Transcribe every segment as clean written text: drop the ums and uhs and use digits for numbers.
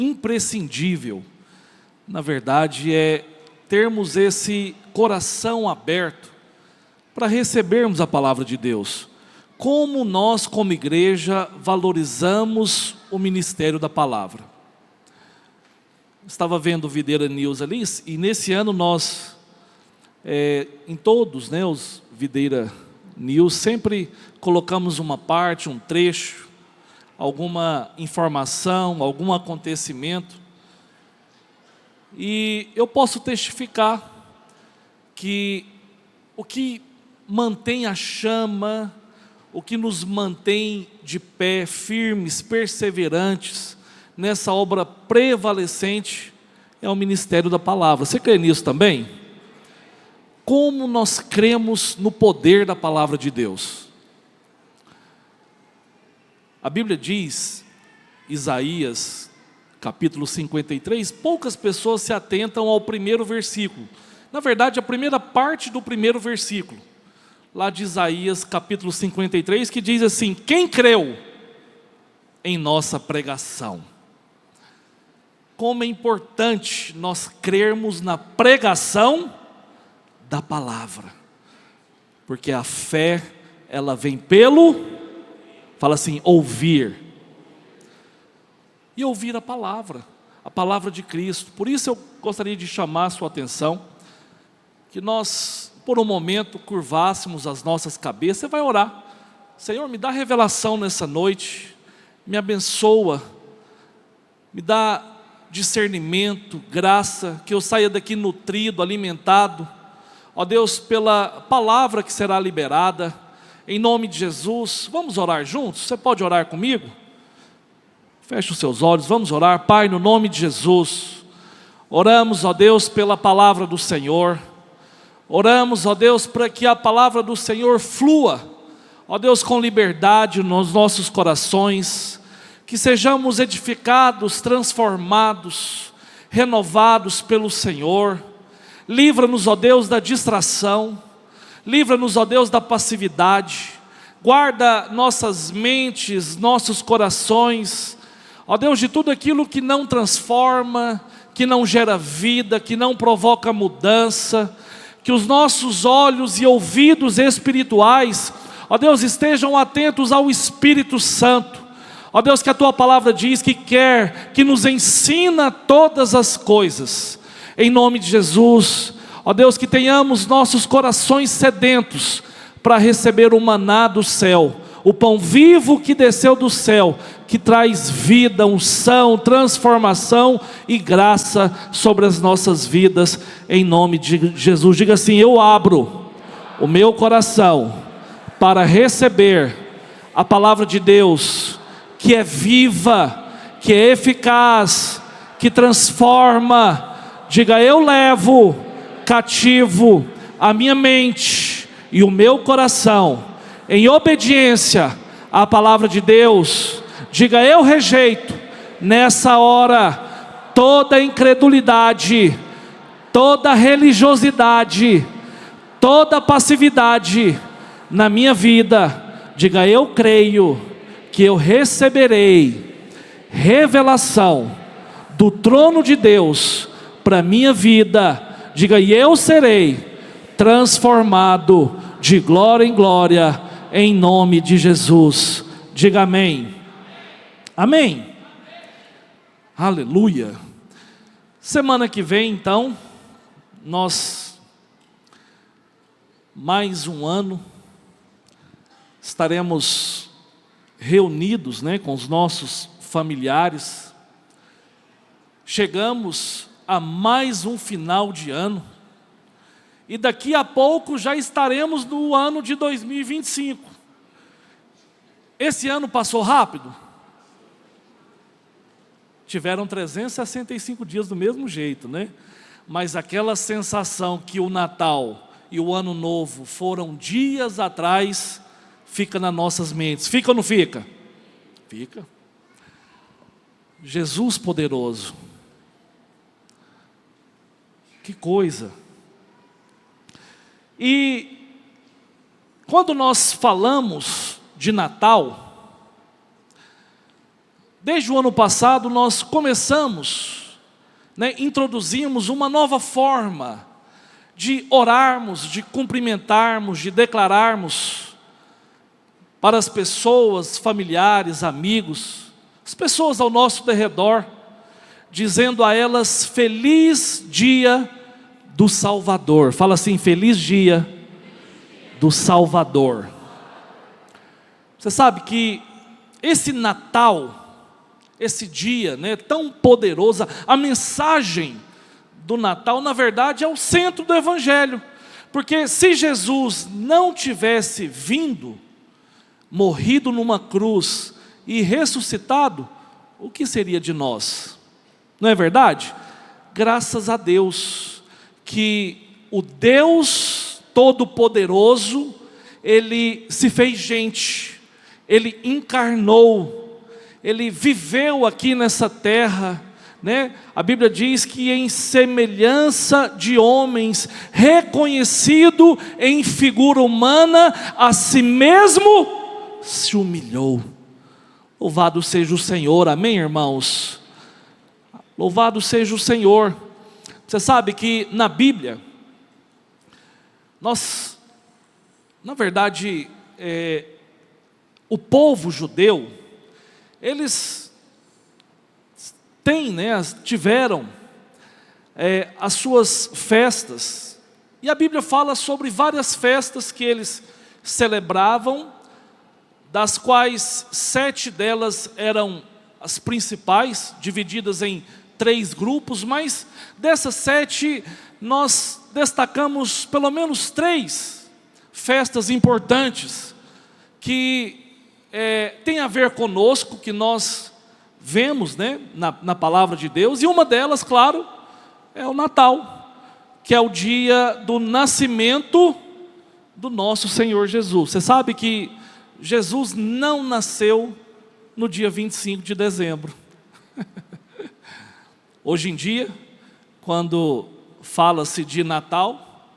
imprescindível, na verdade, é termos esse coração aberto para recebermos a palavra de Deus. Como nós, como igreja, valorizamos o ministério da palavra. Estava vendo o Videira News ali, e nesse ano nós, em todos, os Videira News, sempre colocamos uma parte, um trecho, alguma informação, algum acontecimento. E eu posso testificar que o que mantém a chama, o que nos mantém de pé, firmes, perseverantes, nessa obra prevalecente, é o ministério da palavra. Você crê nisso também? Como nós cremos no poder da palavra de Deus? A Bíblia diz, Isaías, capítulo 53, poucas pessoas se atentam ao primeiro versículo. Na verdade, a primeira parte do primeiro versículo, lá de Isaías, capítulo 53, que diz assim: quem creu em nossa pregação? Como é importante nós crermos na pregação da palavra, porque a fé, ela vem pelo, fala assim, ouvir, e ouvir a palavra de Cristo. Por isso eu gostaria de chamar a sua atenção, que nós, por um momento, curvássemos as nossas cabeças. Você vai orar: Senhor, me dá revelação nessa noite, me abençoa, me dá discernimento, graça, que eu saia daqui nutrido, alimentado, ó Deus, pela palavra que será liberada, em nome de Jesus. Vamos orar juntos? Você pode orar comigo? Feche os seus olhos, vamos orar. Pai, no nome de Jesus, oramos, ó Deus, pela palavra do Senhor, oramos, ó Deus, para que a palavra do Senhor flua, ó Deus, com liberdade nos nossos corações, que sejamos edificados, transformados, renovados pelo Senhor. Livra-nos, ó Deus, da distração, livra-nos, ó Deus, da passividade, guarda nossas mentes, nossos corações, ó Deus, de tudo aquilo que não transforma, que não gera vida, que não provoca mudança. Que os nossos olhos e ouvidos espirituais, ó Deus, estejam atentos ao Espírito Santo. Ó Deus, que a Tua palavra diz que quer, que nos ensina todas as coisas. Em nome de Jesus, ó Deus, que tenhamos nossos corações sedentos para receber o maná do céu, o pão vivo que desceu do céu, que traz vida, unção, transformação e graça sobre as nossas vidas, em nome de Jesus. Diga assim: eu abro o meu coração para receber a palavra de Deus, que é viva, que é eficaz, que transforma. Diga: eu levo cativo a minha mente e o meu coração em obediência à palavra de Deus. Diga: eu rejeito nessa hora toda incredulidade, toda religiosidade, toda passividade na minha vida. Diga: eu creio que eu receberei revelação do trono de Deus para a minha vida. Diga: e eu serei transformado de glória em glória, em nome de Jesus. Diga amém. Amém. Aleluia. Semana que vem, então, nós, mais um ano, estaremos reunidos, com os nossos familiares. Chegamos a mais um final de ano, e daqui a pouco já estaremos no ano de 2025. Esse ano passou rápido? Tiveram 365 dias do mesmo jeito, Mas aquela sensação que o Natal e o Ano Novo foram dias atrás, fica nas nossas mentes. Fica ou não fica? Fica. Jesus poderoso. Que coisa. E quando nós falamos de Natal, desde o ano passado nós começamos, introduzimos uma nova forma de orarmos, de cumprimentarmos, de declararmos para as pessoas, familiares, amigos, as pessoas ao nosso derredor, dizendo a elas: feliz dia do Salvador. Fala assim: feliz dia do Salvador. Você sabe que esse Natal, esse dia, tão poderoso, a mensagem do Natal, na verdade, é o centro do Evangelho. Porque se Jesus não tivesse vindo, morrido numa cruz e ressuscitado, o que seria de nós? Não é verdade? Graças a Deus, que o Deus Todo-Poderoso, Ele se fez gente, Ele encarnou, Ele viveu aqui nessa terra, A Bíblia diz que em semelhança de homens, reconhecido em figura humana, a si mesmo se humilhou. Louvado seja o Senhor, amém, irmãos? Louvado seja o Senhor. Você sabe que na Bíblia, na verdade, o povo judeu, eles tiveram as suas festas, e a Bíblia fala sobre várias festas que eles celebravam, das quais 7 delas eram as principais, divididas em 3 grupos, mas dessas 7 nós destacamos pelo menos 3 festas importantes, que tem a ver conosco, que nós vemos na palavra de Deus, e uma delas, claro, é o Natal, que é o dia do nascimento do nosso Senhor Jesus. Você sabe que Jesus não nasceu no dia 25 de dezembro. Hoje em dia, quando fala-se de Natal,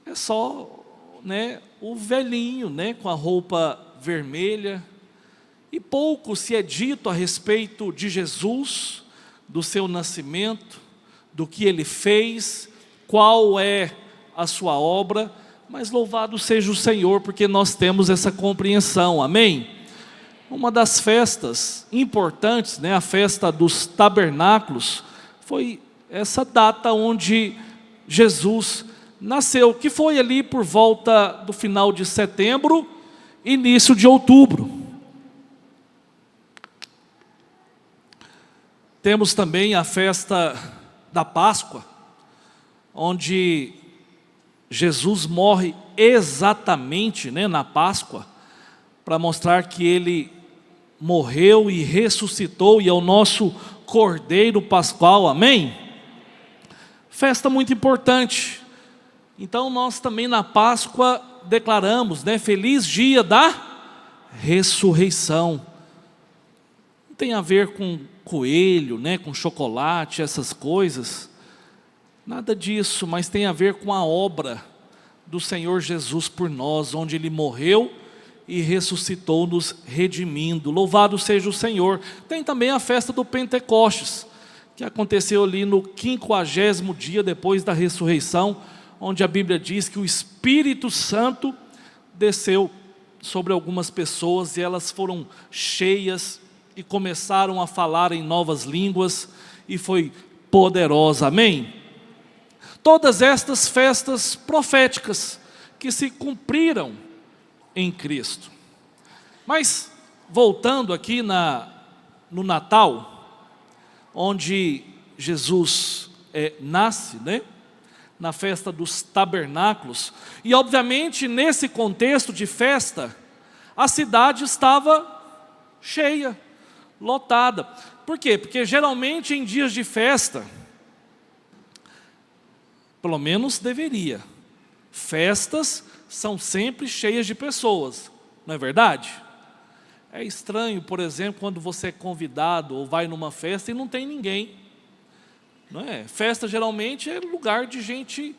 é só o velhinho com a roupa vermelha, e pouco se é dito a respeito de Jesus, do seu nascimento, do que Ele fez, qual é a sua obra, mas louvado seja o Senhor, porque nós temos essa compreensão, amém? Uma das festas importantes, a festa dos tabernáculos, foi essa data onde Jesus nasceu, que foi ali por volta do final de setembro, início de outubro. Temos também a festa da Páscoa, onde Jesus morre exatamente na Páscoa, para mostrar que Ele morreu e ressuscitou, e é o nosso Cordeiro Pascual, amém? Festa muito importante. Então nós também na Páscoa declaramos, feliz dia da ressurreição. Não tem a ver com coelho, com chocolate, essas coisas, nada disso, mas tem a ver com a obra do Senhor Jesus por nós, onde Ele morreu e ressuscitou, nos redimindo. Louvado seja o Senhor. Tem também a festa do Pentecostes, que aconteceu ali no 50º dia depois da ressurreição, onde a Bíblia diz que o Espírito Santo desceu sobre algumas pessoas, e elas foram cheias e começaram a falar em novas línguas, e foi poderosa, amém? Todas estas festas proféticas que se cumpriram em Cristo. Mas, voltando aqui no Natal, onde Jesus nasce, na festa dos tabernáculos, e obviamente nesse contexto de festa, a cidade estava cheia, lotada. Por quê? Porque geralmente em dias de festa, pelo menos deveria, festas são sempre cheias de pessoas, não é verdade? É estranho, por exemplo, quando você é convidado ou vai numa festa e não tem ninguém, não é? Festa geralmente é lugar de gente,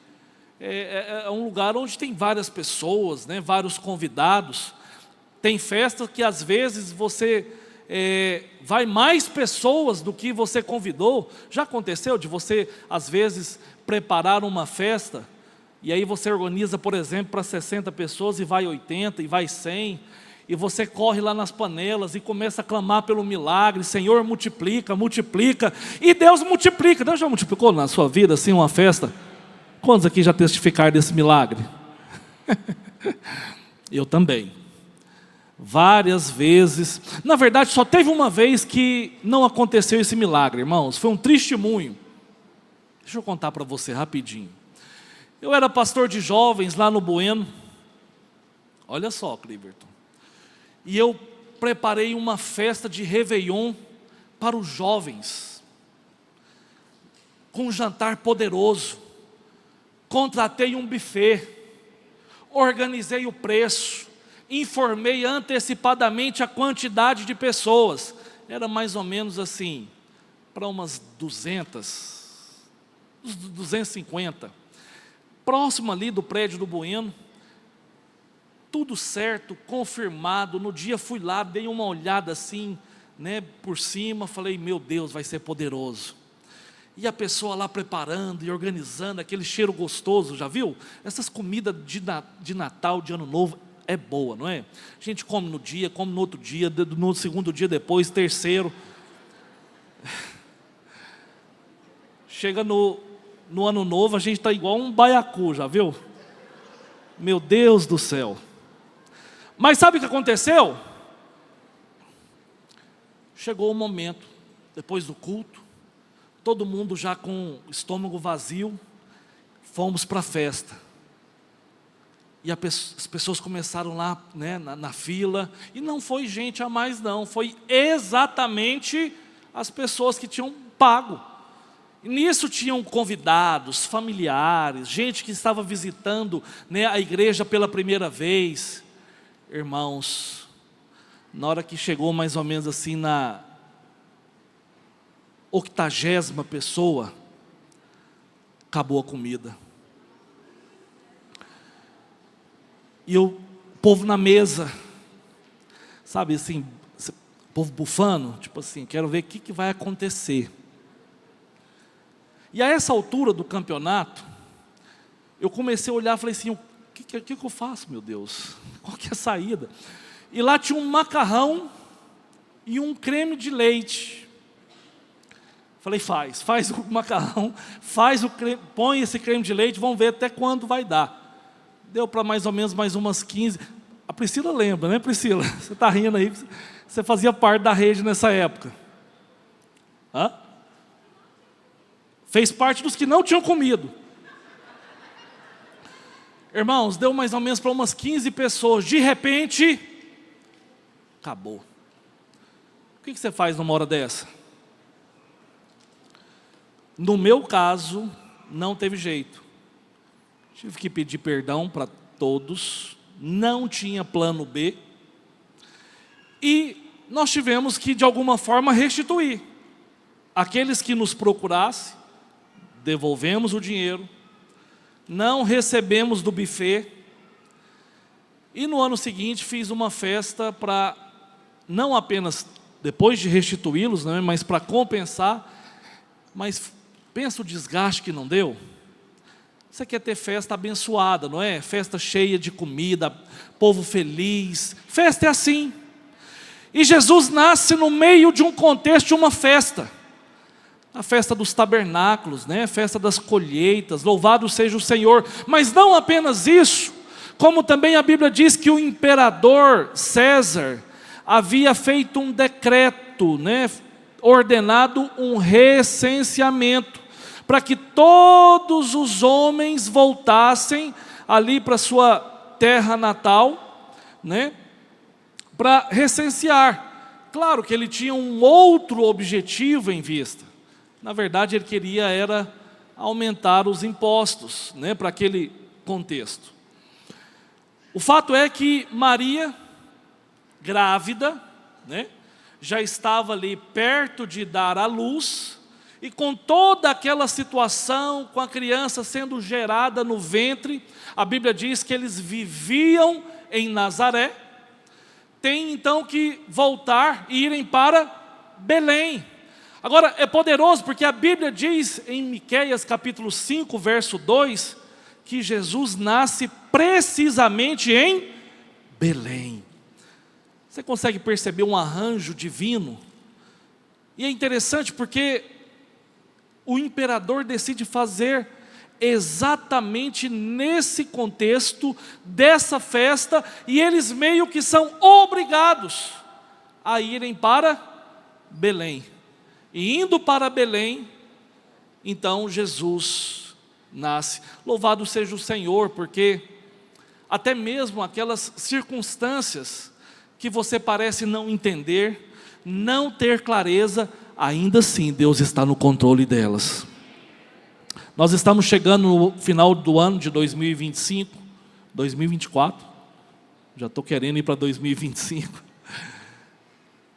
é um lugar onde tem várias pessoas, vários convidados. Tem festas que às vezes você vai mais pessoas do que você convidou. Já aconteceu de você, às vezes, preparar uma festa, e aí você organiza, por exemplo, para 60 pessoas, e vai 80, e vai 100, e você corre lá nas panelas, e começa a clamar pelo milagre, Senhor, multiplica, multiplica, e Deus multiplica. Deus já multiplicou na sua vida, assim, uma festa? Quantos aqui já testificaram desse milagre? Eu também. Várias vezes. Na verdade, só teve uma vez que não aconteceu esse milagre, irmãos. Foi um testemunho. Deixa eu contar para você rapidinho. Eu era pastor de jovens lá no Bueno. Olha só, Cliverton. E eu preparei uma festa de Réveillon para os jovens. Com um jantar poderoso. Contratei um buffet. Organizei o preço. Informei antecipadamente a quantidade de pessoas. Era mais ou menos assim, para umas 250. Próximo ali do prédio do Bueno. Tudo certo, confirmado. No dia fui lá, dei uma olhada assim, né, por cima. Falei, meu Deus, vai ser poderoso. E a pessoa lá preparando e organizando, aquele cheiro gostoso, já viu? Essas comidas de Natal, de Ano Novo, é boa, não é? A gente come no dia, come no outro dia, no segundo dia depois, terceiro. Chega no Ano Novo, a gente está igual um baiacu, já viu? Meu Deus do céu. Mas sabe o que aconteceu? Chegou o momento, depois do culto, todo mundo já com o estômago vazio, fomos para a festa. E as pessoas começaram lá, né, na fila, e não foi gente a mais não, foi exatamente as pessoas que tinham pago. E nisso tinham convidados, familiares, gente que estava visitando, né, a igreja pela primeira vez. Irmãos, na hora que chegou mais ou menos assim na 80ª pessoa, acabou a comida. E o povo na mesa, sabe assim, o povo bufando, tipo assim, quero ver o que vai acontecer. E a essa altura do campeonato, eu comecei a olhar e falei assim, o que eu faço, meu Deus? Qual que é a saída? E lá tinha um macarrão e um creme de leite. Falei, faz o macarrão, faz o creme, põe esse creme de leite, vamos ver até quando vai dar. Deu para mais ou menos mais umas 15. A Priscila lembra, né, Priscila? Você está rindo aí, você fazia parte da rede nessa época. Hã? Fez parte dos que não tinham comido. Irmãos, deu mais ou menos para umas 15 pessoas. De repente, acabou. O que você faz numa hora dessa? No meu caso, não teve jeito. Tive que pedir perdão para todos. Não tinha plano B. E nós tivemos que, de alguma forma, restituir. Aqueles que nos procurassem, devolvemos o dinheiro. Não recebemos do buffet. E no ano seguinte fiz uma festa para, não apenas depois de restituí-los, né, mas para compensar. Mas pensa o desgaste que não deu. Você quer ter festa abençoada, não é? Festa cheia de comida, povo feliz. Festa é assim. E Jesus nasce no meio de um contexto de uma festa. A festa dos tabernáculos, né? A festa das colheitas, louvado seja o Senhor. Mas não apenas isso, como também a Bíblia diz que o imperador César havia feito um decreto, né? Ordenado um recenseamento, para que todos os homens voltassem ali para sua terra natal, né? Para recensear. Claro que ele tinha um outro objetivo em vista. Na verdade, ele queria era aumentar os impostos, né, para aquele contexto. O fato é que Maria, grávida, né, já estava ali perto de dar à luz, e com toda aquela situação, com a criança sendo gerada no ventre, a Bíblia diz que eles viviam em Nazaré, têm então que voltar e irem para Belém. Agora é poderoso porque a Bíblia diz em Miqueias capítulo 5, verso 2, que Jesus nasce precisamente em Belém. Você consegue perceber um arranjo divino? E é interessante porque o imperador decide fazer exatamente nesse contexto dessa festa, e eles meio que são obrigados a irem para Belém. E indo para Belém, então Jesus nasce. Louvado seja o Senhor, porque até mesmo aquelas circunstâncias que você parece não entender, não ter clareza, ainda assim Deus está no controle delas. Nós estamos chegando no final do ano de 2025, 2024, já estou querendo ir para 2025.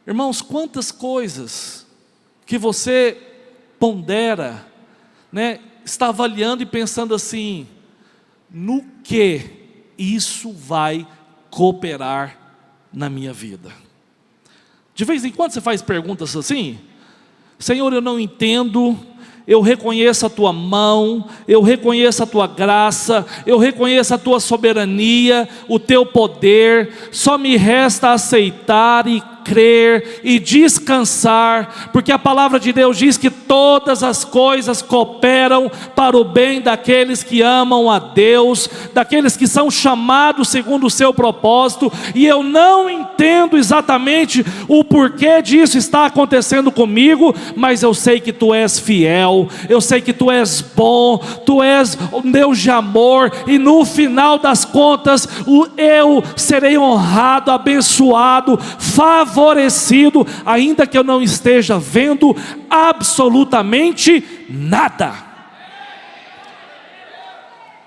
Irmãos, quantas coisas que você pondera, né, está avaliando e pensando assim, no que isso vai cooperar na minha vida? De vez em quando você faz perguntas assim: Senhor, eu não entendo, eu reconheço a Tua mão, eu reconheço a Tua graça, eu reconheço a Tua soberania, o Teu poder, só me resta aceitar e crer e descansar, porque a palavra de Deus diz que todas as coisas cooperam para o bem daqueles que amam a Deus, daqueles que são chamados segundo o seu propósito, e eu não entendo exatamente o porquê disso está acontecendo comigo, mas eu sei que Tu és fiel, eu sei que Tu és bom, Tu és um Deus de amor, e no final das contas, eu serei honrado, abençoado, favorecido, ainda que eu não esteja vendo absolutamente nada.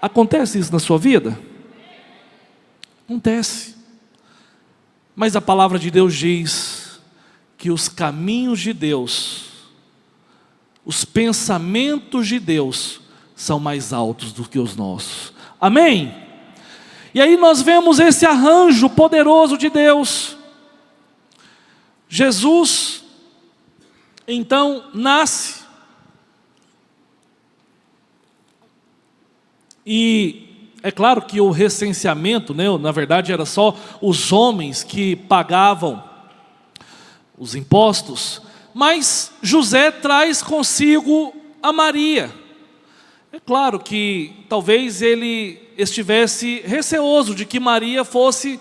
Acontece isso na sua vida? Acontece. Mas a palavra de Deus diz que os caminhos de Deus, os pensamentos de Deus são mais altos do que os nossos. Amém? E aí nós vemos esse arranjo poderoso de Deus. Jesus, então, nasce, e é claro que o recenseamento, né, na verdade era só os homens que pagavam os impostos, mas José traz consigo a Maria. É claro que talvez ele estivesse receoso de que Maria fosse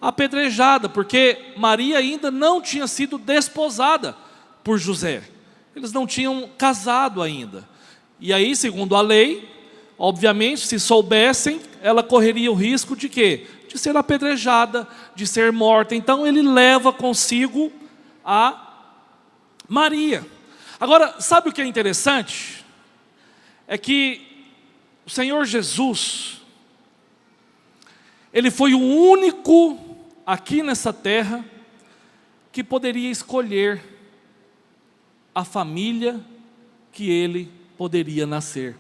apedrejada, porque Maria ainda não tinha sido desposada por José, eles não tinham casado ainda, e aí segundo a lei, obviamente se soubessem, ela correria o risco de quê? De ser apedrejada, de ser morta. Então ele leva consigo a Maria. Agora, sabe o que é interessante? É que o Senhor Jesus, Ele foi o único aqui nessa terra que poderia escolher a família que Ele poderia nascer.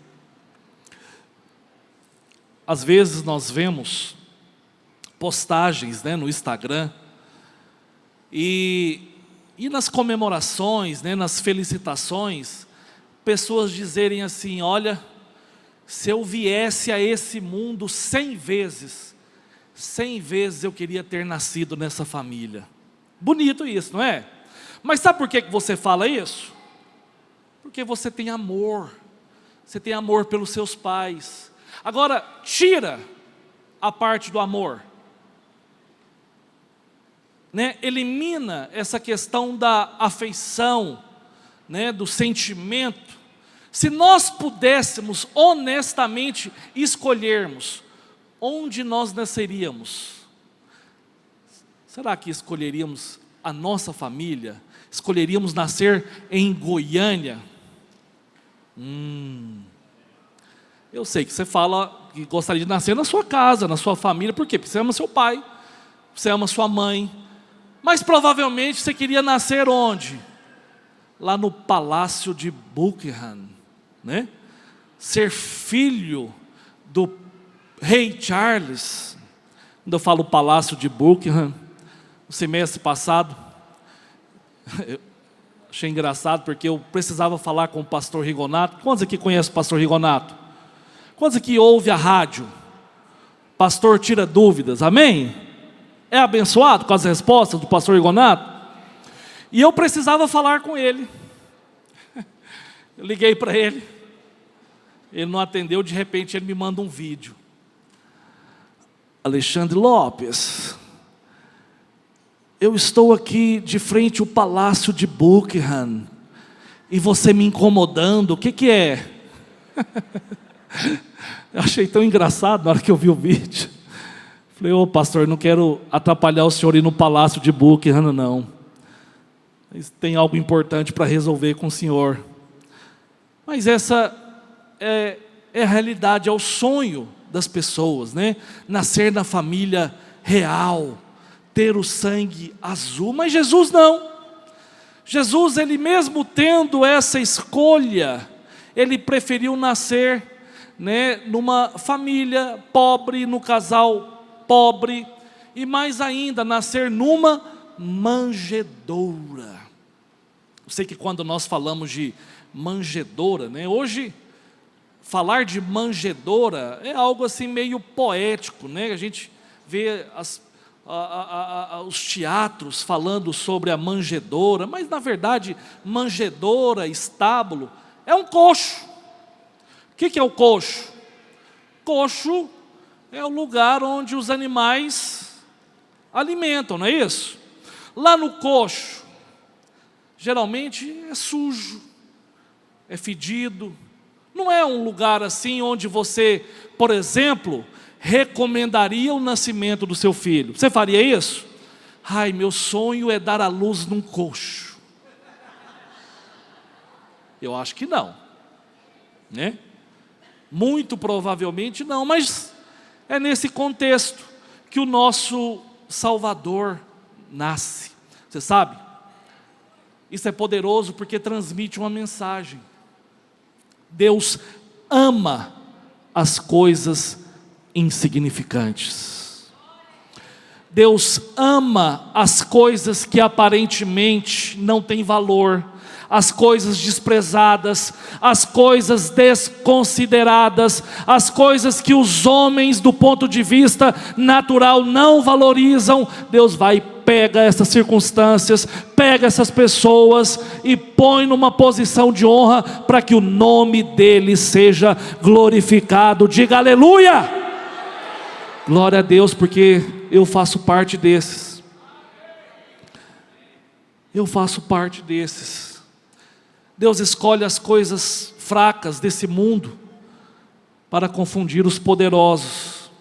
Às vezes nós vemos postagens, né, no Instagram, e nas comemorações, né, nas felicitações, pessoas dizerem assim: olha, se eu viesse a esse mundo 100 vezes eu queria ter nascido nessa família. Bonito isso, não é? Mas sabe por que você fala isso? Porque você tem amor, você tem amor pelos seus pais. Agora, tira a parte do amor, né? Elimina essa questão da afeição, né? Do sentimento. Se nós pudéssemos honestamente escolhermos onde nós nasceríamos, será que escolheríamos a nossa família? Escolheríamos nascer em Goiânia? Eu sei que você fala que gostaria de nascer na sua casa, na sua família. Por quê? Porque você ama seu pai, você ama sua mãe. Mas provavelmente você queria nascer onde? Lá no Palácio de Buckingham, né? Ser filho do rei Charles. Quando eu falo Palácio de Buckingham, no semestre passado, eu achei engraçado porque eu precisava falar com o pastor Rigonato. Quantos aqui conhecem o pastor Rigonato? Quantos aqui ouvem a rádio? Pastor tira dúvidas, amém? É abençoado com as respostas do pastor Rigonato? E eu precisava falar com ele. Eu liguei para ele, ele não atendeu, de repente ele me manda um vídeo. Alexandre Lopes, eu estou aqui de frente ao Palácio de Buckingham, e você me incomodando, o que é? Eu achei tão engraçado na hora que eu vi o vídeo. Falei, ô pastor, não quero atrapalhar o senhor ir no Palácio de Buckingham, não. Tem algo importante para resolver com o senhor. Mas essa é a realidade, é o sonho das pessoas, né? Nascer na família real, ter o sangue azul. Mas Jesus não. Jesus, ele mesmo tendo essa escolha, ele preferiu nascer, né, numa família pobre, no casal pobre, e mais ainda, nascer numa manjedoura. Eu sei que quando nós falamos de manjedoura, né, hoje falar de manjedoura é algo assim meio poético, né? A gente vê os teatros falando sobre a manjedoura, mas na verdade manjedoura, estábulo, é um coxo. O que é o coxo? Coxo é o lugar onde os animais alimentam, não é isso? Lá no coxo, geralmente é sujo, é fedido. Não é um lugar assim onde você, por exemplo, recomendaria o nascimento do seu filho. Você faria isso? Ai, meu sonho é dar à luz num coxo. Eu acho que não, né? Muito provavelmente não, mas é nesse contexto que o nosso Salvador nasce. Você sabe? Isso é poderoso porque transmite uma mensagem. Deus ama as coisas insignificantes. Deus ama as coisas que aparentemente não têm valor, as coisas desprezadas, as coisas desconsideradas, as coisas que os homens do ponto de vista natural não valorizam. Deus vai, pega essas circunstâncias, pega essas pessoas e põe numa posição de honra para que o nome dele seja glorificado. Diga aleluia! Glória a Deus, porque eu faço parte desses. Eu faço parte desses. Deus escolhe as coisas fracas desse mundo para confundir os poderosos.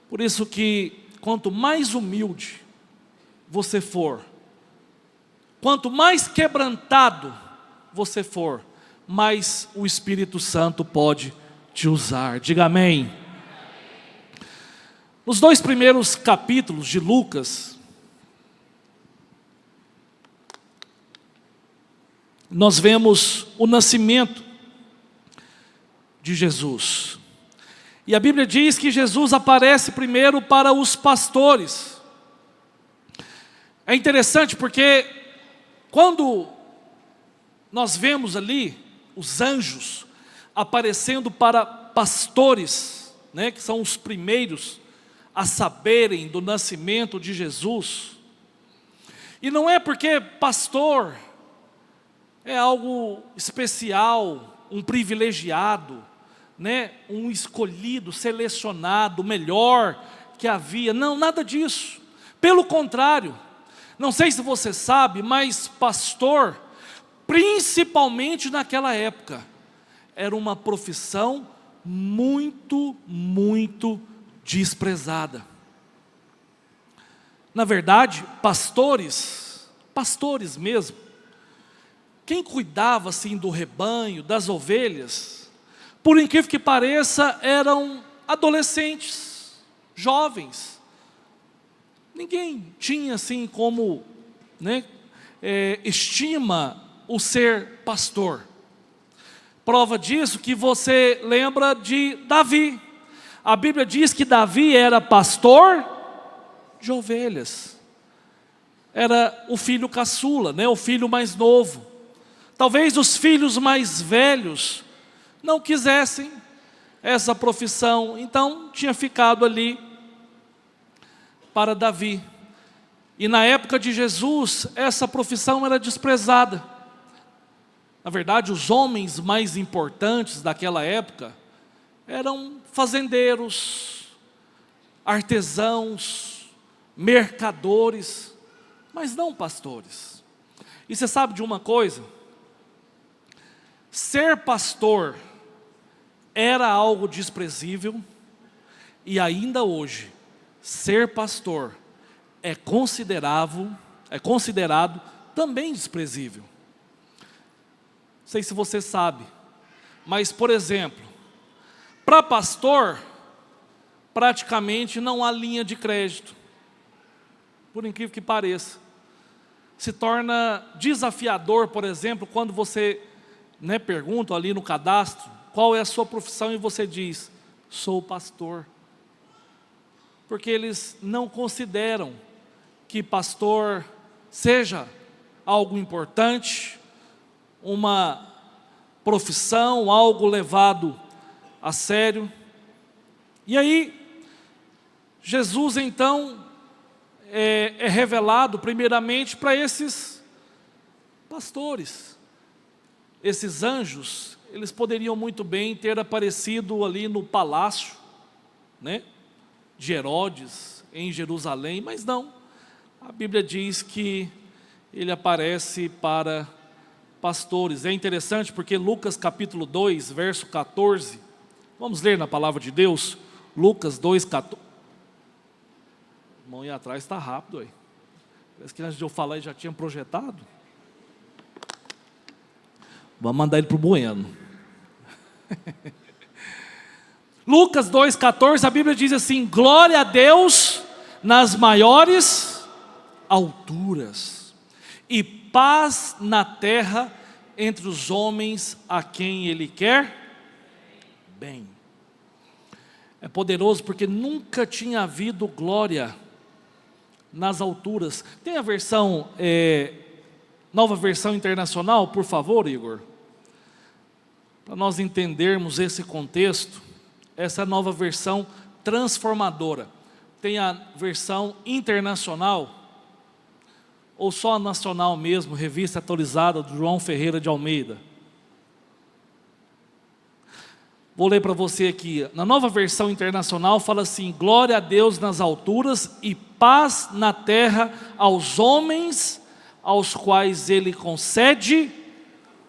Por isso que quanto mais humilde você for, quanto mais quebrantado você for, mais o Espírito Santo pode te usar. Diga amém. Nos 2 primeiros capítulos de Lucas, nós vemos o nascimento de Jesus. E a Bíblia diz que Jesus aparece primeiro para os pastores. É interessante porque quando nós vemos ali os anjos aparecendo para pastores, né, que são os primeiros a saberem do nascimento de Jesus, e não é porque pastor é algo especial, um privilegiado, né, um escolhido, selecionado, o melhor que havia. Não, nada disso. Pelo contrário, não sei se você sabe, mas pastor, principalmente naquela época, era uma profissão muito, muito desprezada. Na verdade, pastores mesmo, quem cuidava assim do rebanho, das ovelhas, por incrível que pareça, eram adolescentes, jovens. Ninguém tinha assim como, né, estima o ser pastor. Prova disso que você lembra de Davi. A Bíblia diz que Davi era pastor de ovelhas. era o filho caçula, né? O filho mais novo. Talvez os filhos mais velhos não quisessem essa profissão, então tinha ficado ali para Davi. E na época de Jesus, essa profissão era desprezada. Na verdade, os homens mais importantes daquela época eram fazendeiros, artesãos, mercadores, mas não pastores. E você sabe de uma coisa? Ser pastor era algo desprezível, e ainda hoje, ser pastor é considerado também desprezível. Não sei se você sabe, mas, por exemplo, para pastor, praticamente não há linha de crédito, por incrível que pareça. Se torna desafiador, por exemplo, quando você pergunta ali no cadastro, qual é a sua profissão, e você diz, sou pastor. Porque eles não consideram que pastor seja algo importante, uma profissão, algo levado a sério. E aí, Jesus então é revelado primeiramente para esses pastores. Esses anjos, eles poderiam muito bem ter aparecido ali no palácio, de Herodes, em Jerusalém, mas não. A Bíblia diz que ele aparece para pastores. É interessante porque Lucas capítulo 2, verso 14, vamos ler na palavra de Deus, Lucas 2, 14. A mão aí atrás está rápido aí. Parece que antes de eu falar ele já tinha projetado. Vamos mandar ele para o Bueno. Lucas 2,14, a Bíblia diz assim: glória a Deus nas maiores alturas, e paz na terra entre os homens a quem Ele quer bem. É poderoso porque nunca tinha havido glória nas alturas. Tem a versão, nova versão internacional, por favor, Igor? Para nós entendermos esse contexto, essa nova versão transformadora. Tem a versão internacional, ou só a nacional mesmo, revista atualizada do João Ferreira de Almeida. Vou ler para você aqui. Na nova versão internacional fala assim: glória a Deus nas alturas e paz na terra aos homens aos quais Ele concede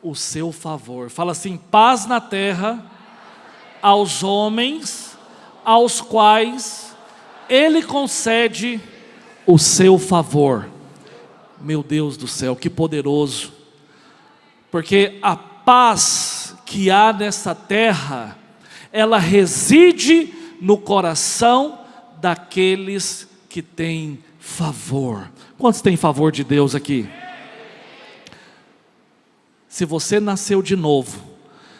o seu favor. Fala assim: paz na terra aos homens aos quais Ele concede o seu favor. Meu Deus do céu, que poderoso. Porque a paz que há nessa terra, ela reside no coração daqueles que têm favor. Quantos têm favor de Deus aqui? Se você nasceu de novo,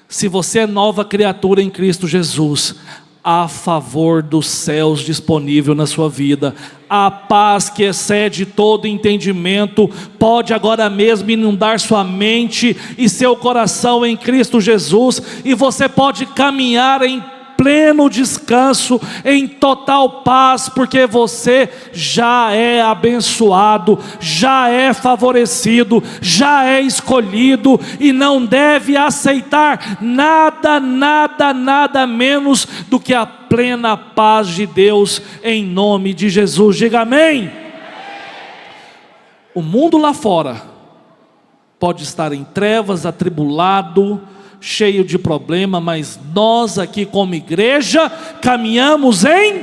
se você é nova criatura em Cristo Jesus, há favor dos céus disponível na sua vida. A paz que excede todo entendimento pode agora mesmo inundar sua mente e seu coração em Cristo Jesus, e você pode caminhar em pleno descanso, em total paz, porque você já é abençoado, já é favorecido, já é escolhido, e não deve aceitar nada menos do que a plena paz de Deus, em nome de Jesus. Diga amém. O mundo lá fora pode estar em trevas, atribulado, cheio de problema, mas nós aqui como igreja caminhamos em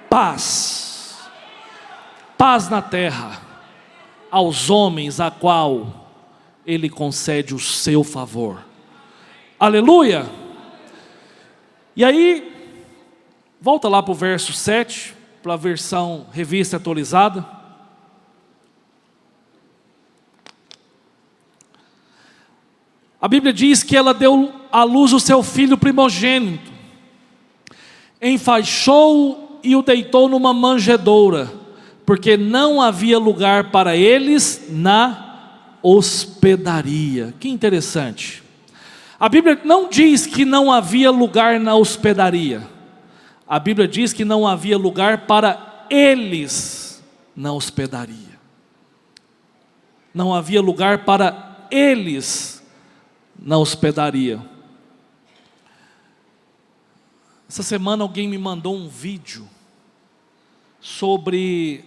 paz. Paz na terra aos homens a qual Ele concede o seu favor. Aleluia. E aí, volta lá para o verso 7, para a versão revista atualizada. A Bíblia diz que ela deu à luz o seu filho primogênito, enfaixou-o e o deitou numa manjedoura, porque não havia lugar para eles na hospedaria. Que interessante. A Bíblia não diz que não havia lugar na hospedaria. A Bíblia diz que não havia lugar para eles na hospedaria. Não havia lugar para eles na hospedaria. Essa semana alguém me mandou um vídeo sobre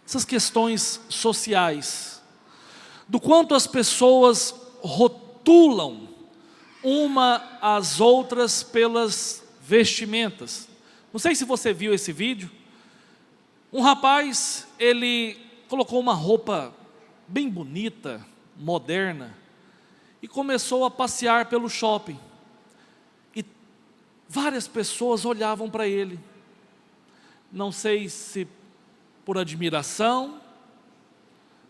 essas questões sociais, do quanto as pessoas rotulam uma às outras pelas vestimentas. Não sei se você viu esse vídeo. Um rapaz, ele colocou uma roupa bem bonita, moderna, e começou a passear pelo shopping. E várias pessoas olhavam para ele. Não sei se por admiração,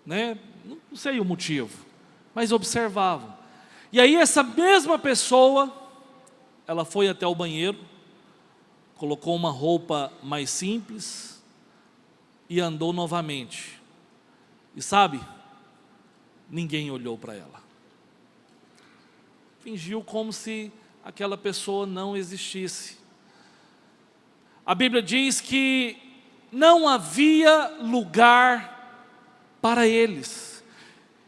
né? Não sei o motivo, mas observavam. E aí essa mesma pessoa, ela foi até o banheiro, colocou uma roupa mais simples e andou novamente. E sabe, ninguém olhou para ela. Fingiu como se aquela pessoa não existisse. A Bíblia diz que não havia lugar para eles.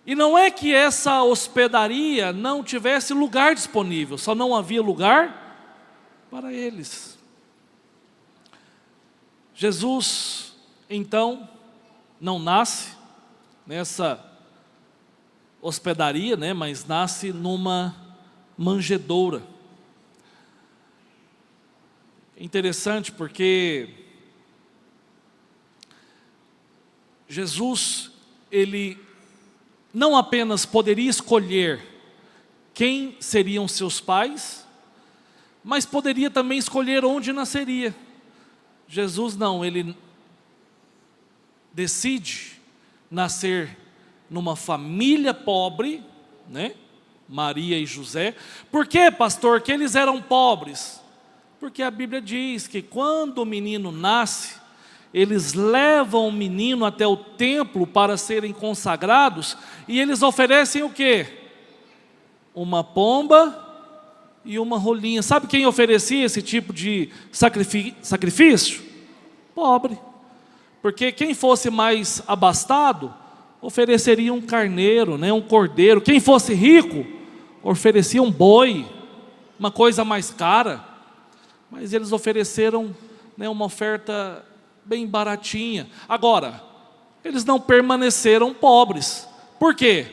E não é que essa hospedaria não tivesse lugar disponível, só não havia lugar para eles. Jesus, então, não nasce nessa hospedaria, né, mas nasce numa manjedoura. Interessante porque Jesus, ele não apenas poderia escolher quem seriam seus pais, mas poderia também escolher onde nasceria. Jesus não, ele decide nascer numa família pobre, né? Maria e José. Por quê, pastor, que eles eram pobres? Porque a Bíblia diz que quando o menino nasce, eles levam o menino até o templo para serem consagrados, e eles oferecem o quê? Uma pomba e uma rolinha. Sabe quem oferecia esse tipo de sacrifício? Pobre. Porque quem fosse mais abastado, ofereceria um carneiro, né, um cordeiro. Quem fosse rico, oferecia um boi, uma coisa mais cara. Mas eles ofereceram, né, uma oferta bem baratinha. Agora, eles não permaneceram pobres. Por quê?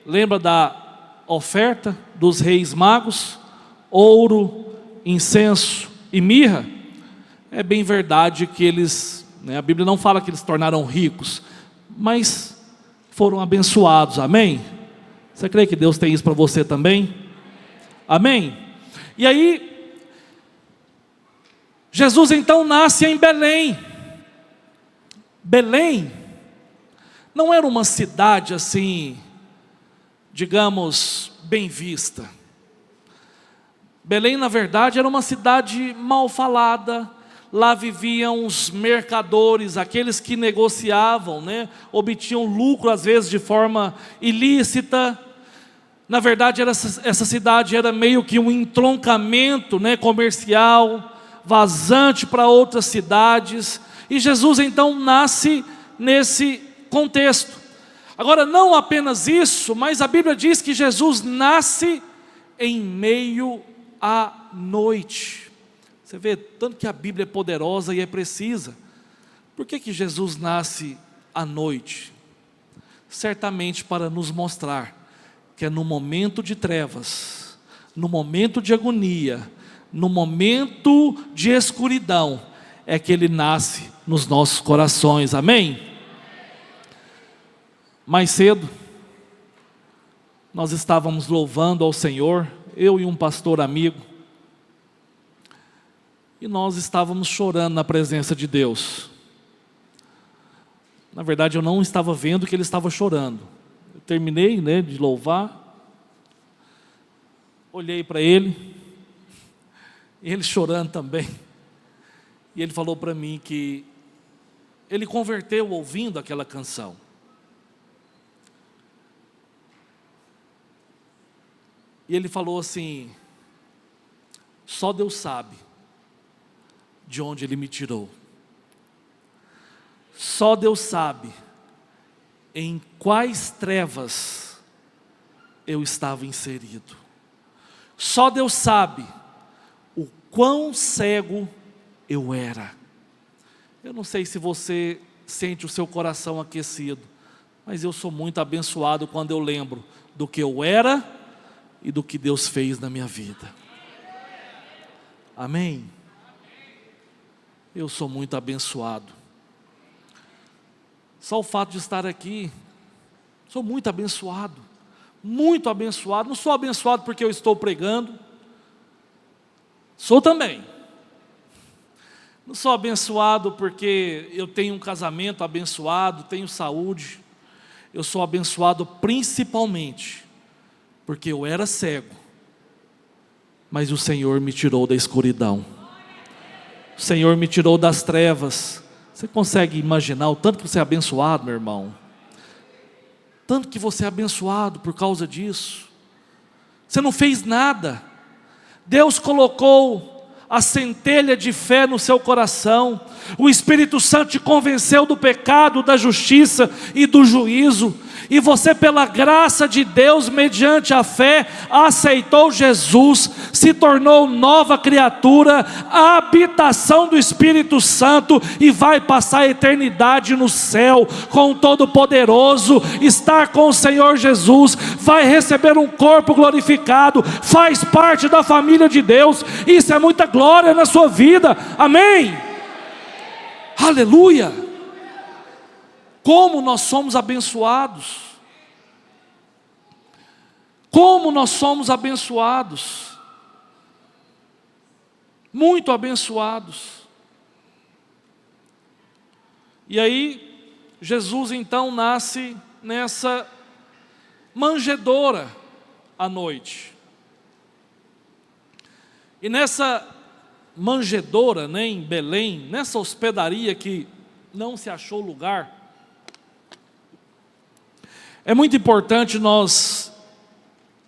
Lembra da oferta dos reis magos? Ouro, incenso e mirra? É bem verdade que eles, né, a Bíblia não fala que eles se tornaram ricos, mas foram abençoados, amém? Você crê que Deus tem isso para você também? Amém? E aí, Jesus então nasce em Belém. Belém não era uma cidade assim, digamos, bem vista. Belém, na verdade, era uma cidade mal falada. Lá viviam os mercadores, aqueles que negociavam, né? Obtinham lucro às vezes de forma ilícita. Na verdade, essa cidade era meio que um entroncamento, né, comercial, vazante para outras cidades. E Jesus então nasce nesse contexto. Agora, não apenas isso, mas a Bíblia diz que Jesus nasce em meio à noite. Você vê, tanto que a Bíblia é poderosa e é precisa. Por que Jesus nasce à noite? Certamente para nos mostrar que é no momento de trevas, no momento de agonia, no momento de escuridão, é que Ele nasce nos nossos corações, amém? Mais cedo, nós estávamos louvando ao Senhor, eu e um pastor amigo, e nós estávamos chorando na presença de Deus. Na verdade, eu não estava vendo que ele estava chorando. Eu terminei, né, de louvar, olhei para ele, e ele chorando também. E ele falou para mim que ele converteu ouvindo aquela canção. E ele falou assim: só Deus sabe de onde Ele me tirou. Só Deus sabe em quais trevas eu estava inserido. Só Deus sabe o quão cego eu era. Eu não sei se você sente o seu coração aquecido, mas eu sou muito abençoado quando eu lembro do que eu era e do que Deus fez na minha vida. Amém? Eu sou muito abençoado. Só o fato de estar aqui, sou muito abençoado. Muito abençoado. Não sou abençoado porque eu estou pregando. Sou também. Não sou abençoado porque eu tenho um casamento abençoado, tenho saúde. Eu sou abençoado principalmente porque eu era cego, mas o Senhor me tirou da escuridão. O Senhor me tirou das trevas. Você consegue imaginar o tanto que você é abençoado, meu irmão? Tanto que você é abençoado por causa disso. Você não fez nada. Deus colocou a centelha de fé no seu coração. O Espírito Santo te convenceu do pecado, da justiça e do juízo. E você, pela graça de Deus, mediante a fé, aceitou Jesus, se tornou nova criatura, a habitação do Espírito Santo, e vai passar a eternidade no céu, com o Todo-Poderoso, estar com o Senhor Jesus, vai receber um corpo glorificado, faz parte da família de Deus. Isso é muita glória na sua vida, amém? Aleluia! Como nós somos abençoados. Como nós somos abençoados. Muito abençoados. E aí, Jesus então nasce nessa manjedoura à noite. E nessa manjedoura, né, em Belém, nessa hospedaria que não se achou lugar, é muito importante nós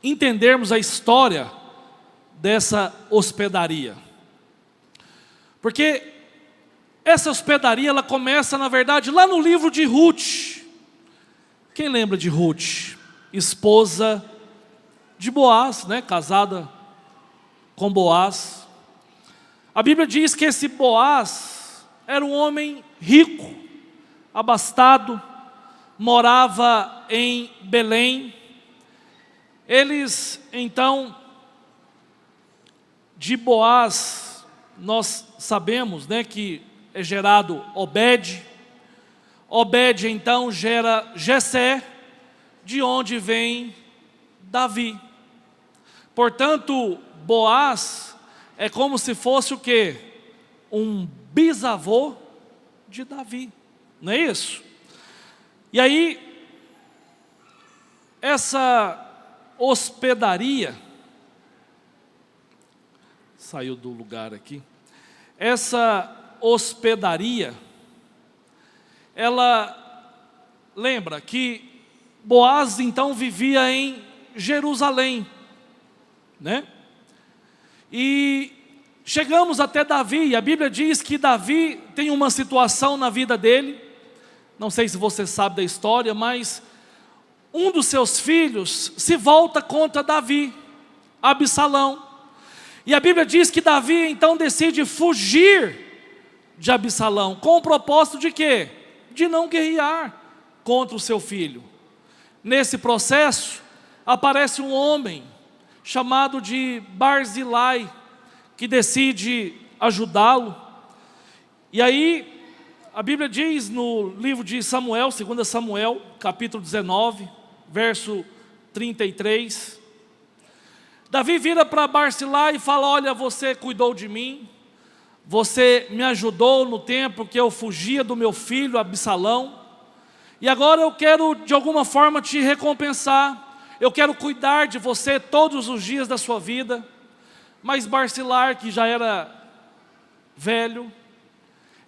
entendermos a história dessa hospedaria. Porque essa hospedaria, ela começa, na verdade, lá no livro de Ruth. Quem lembra de Ruth? Esposa de Boaz, né? Casada com Boaz. A Bíblia diz que esse Boaz era um homem rico, abastado, morava em Belém. Eles, então, de Boaz, nós sabemos, né, que é gerado Obed. Obed, então, gera Jessé, de onde vem Davi. Portanto, Boaz é como se fosse o quê? Um bisavô de Davi, não é isso? E aí, essa hospedaria, saiu do lugar aqui, essa hospedaria, ela lembra que Boaz então vivia em Jerusalém, né? E chegamos até Davi, e a Bíblia diz que Davi tem uma situação na vida dele, não sei se você sabe da história, mas um dos seus filhos se volta contra Davi, Absalão. E a Bíblia diz que Davi então decide fugir de Absalão, com o propósito de quê? De não guerrear contra o seu filho. Nesse processo, aparece um homem chamado de Barzilai, que decide ajudá-lo. E aí, a Bíblia diz no livro de Samuel, 2 Samuel, capítulo 19, verso 33, Davi vira para Barzilai e fala: olha, você cuidou de mim, você me ajudou no tempo que eu fugia do meu filho Absalão, e agora eu quero de alguma forma te recompensar, eu quero cuidar de você todos os dias da sua vida. Mas Barzilai, que já era velho,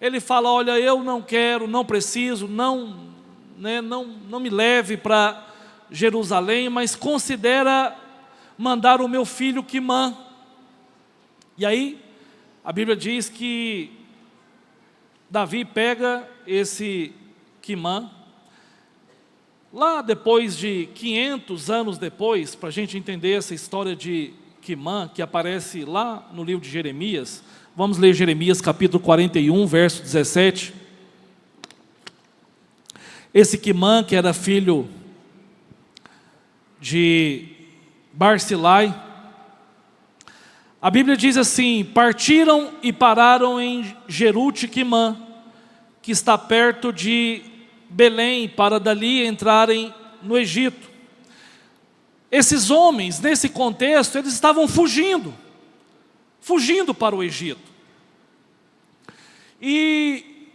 ele fala: olha, eu não quero, não preciso, não me leve para Jerusalém, mas considera mandar o meu filho Quimã. E aí, a Bíblia diz que Davi pega esse Quimã, lá depois de 500 anos depois, para a gente entender essa história de Quimã, que aparece lá no livro de Jeremias. Vamos ler Jeremias capítulo 41, verso 17. Esse Quimã, que era filho de Barzilai, a Bíblia diz assim: partiram e pararam em Jeruti-Quimã, que está perto de Belém, para dali entrarem no Egito. Esses homens, nesse contexto, eles estavam fugindo para o Egito. E,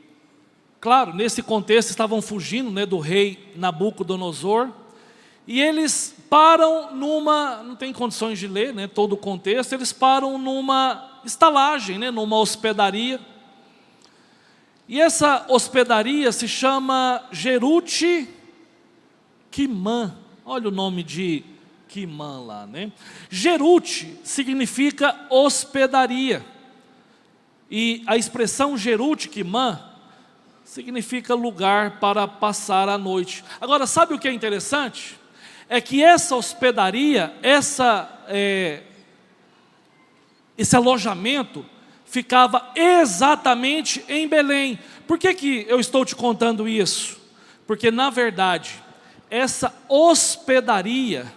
claro, nesse contexto estavam fugindo, né, do rei Nabucodonosor. E eles param numa, não tem condições de ler, né, todo o contexto, eles param numa estalagem, né, numa hospedaria. E essa hospedaria se chama Jeruti-Quimã. Olha o nome de Quimã lá, né? Jeruti significa hospedaria. E a expressão Jeruti-Quimã significa lugar para passar a noite. Agora, sabe o que é interessante? É que essa hospedaria, esse alojamento ficava exatamente em Belém. Por que eu estou te contando isso? Porque, na verdade, essa hospedaria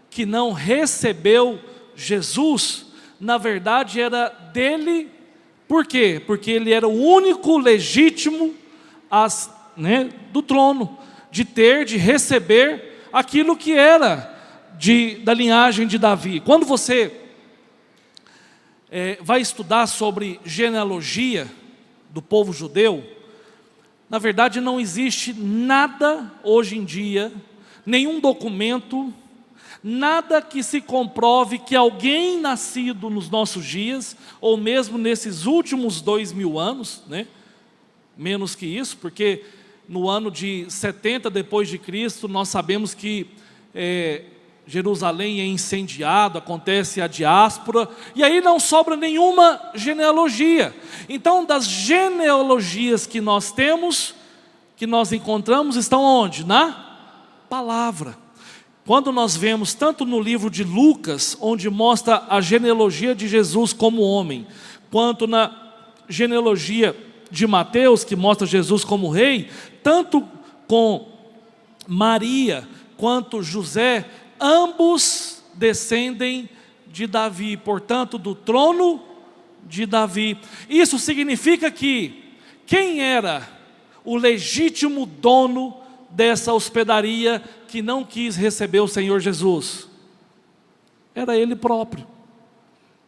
que não recebeu Jesus, na verdade era dele. Por quê? Porque ele era o único legítimo do trono, de receber aquilo que era da linhagem de Davi. Quando você vai estudar sobre genealogia do povo judeu, na verdade não existe nada hoje em dia, nenhum documento, nada que se comprove que alguém nascido nos nossos dias, ou mesmo nesses últimos 2000 anos, né? Menos que isso, porque no ano de 70 depois de Cristo, nós sabemos que Jerusalém é incendiado, acontece a diáspora, e aí não sobra nenhuma genealogia. Então, das genealogias que nós temos, que nós encontramos, estão onde? Na palavra. Quando nós vemos tanto no livro de Lucas, onde mostra a genealogia de Jesus como homem, quanto na genealogia de Mateus, que mostra Jesus como rei, tanto com Maria quanto José, ambos descendem de Davi, portanto do trono de Davi. Isso significa que quem era o legítimo dono dessa hospedaria que não quis receber o Senhor Jesus? Era ele próprio,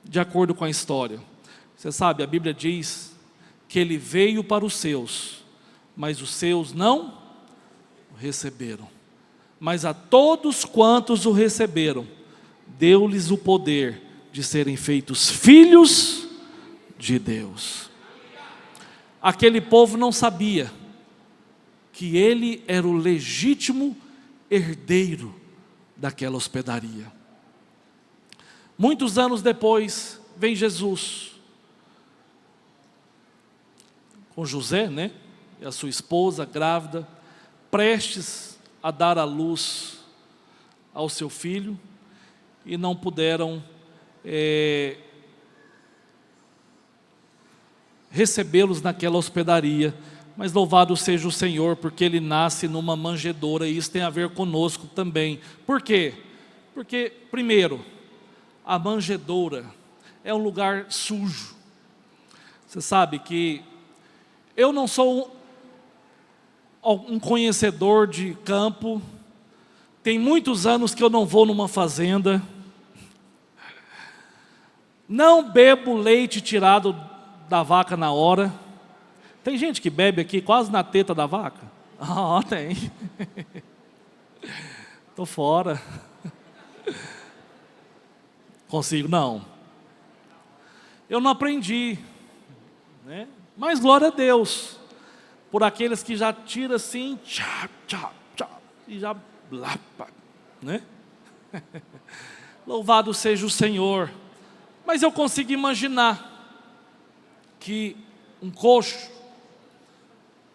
de acordo com a história. Você sabe, a Bíblia diz que ele veio para os seus, mas os seus não o receberam. Mas a todos quantos o receberam, deu-lhes o poder de serem feitos filhos de Deus. Aquele povo não sabia que ele era o legítimo herdeiro daquela hospedaria. Muitos anos depois, vem Jesus, com José, né? E a sua esposa grávida, prestes a dar à luz ao seu filho, e não puderam recebê-los naquela hospedaria. Mas louvado seja o Senhor, porque ele nasce numa manjedoura, e isso tem a ver conosco também. Por quê? Porque, primeiro, a manjedoura é um lugar sujo. Você sabe que eu não sou um conhecedor de campo, tem muitos anos que eu não vou numa fazenda, não bebo leite tirado da vaca na hora. Tem gente que bebe aqui quase na teta da vaca? Tem. Estou fora. Consigo? Não. Eu não aprendi, né? Mas glória a Deus por aqueles que já tiram assim, tchá, tchá, tchá, e já blapa, né? Louvado seja o Senhor. Mas eu consigo imaginar que um coxo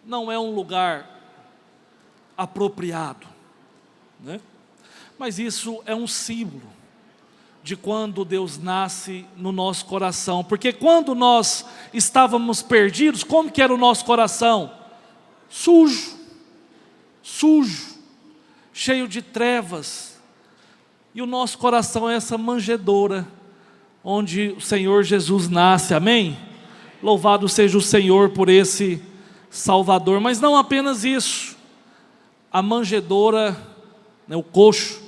não é um lugar apropriado, né? Mas isso é um símbolo de quando Deus nasce no nosso coração, porque quando nós estávamos perdidos, como que era o nosso coração? Sujo, cheio de trevas, e o nosso coração é essa manjedoura, onde o Senhor Jesus nasce, amém? Louvado seja o Senhor por esse Salvador, mas não apenas isso, a manjedoura, né, o coxo,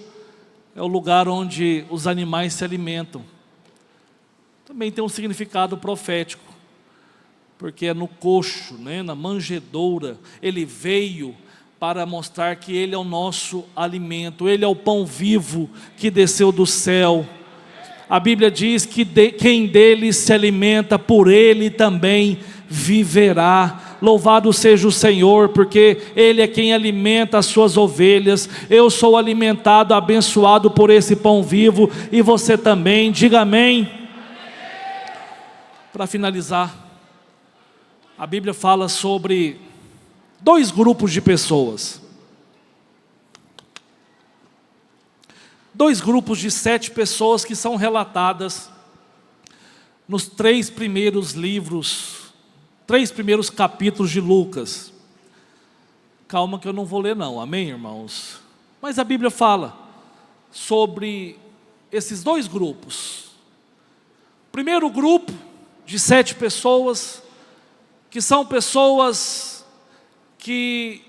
é o lugar onde os animais se alimentam. Também tem um significado profético, porque é no coxo, né, na manjedoura, ele veio para mostrar que ele é o nosso alimento, ele é o pão vivo que desceu do céu. A Bíblia diz que quem dele se alimenta, por ele também viverá. Louvado seja o Senhor, porque Ele é quem alimenta as suas ovelhas. Eu sou alimentado, abençoado por esse pão vivo, e você também, diga amém. Para finalizar, a Bíblia fala sobre dois grupos de pessoas. Dois grupos de 7 pessoas que são relatadas nos 3 primeiros livros, 3 primeiros capítulos de Lucas. Calma que eu não vou ler não, amém, irmãos? Mas a Bíblia fala sobre esses dois grupos. Primeiro grupo de 7 pessoas, que são pessoas que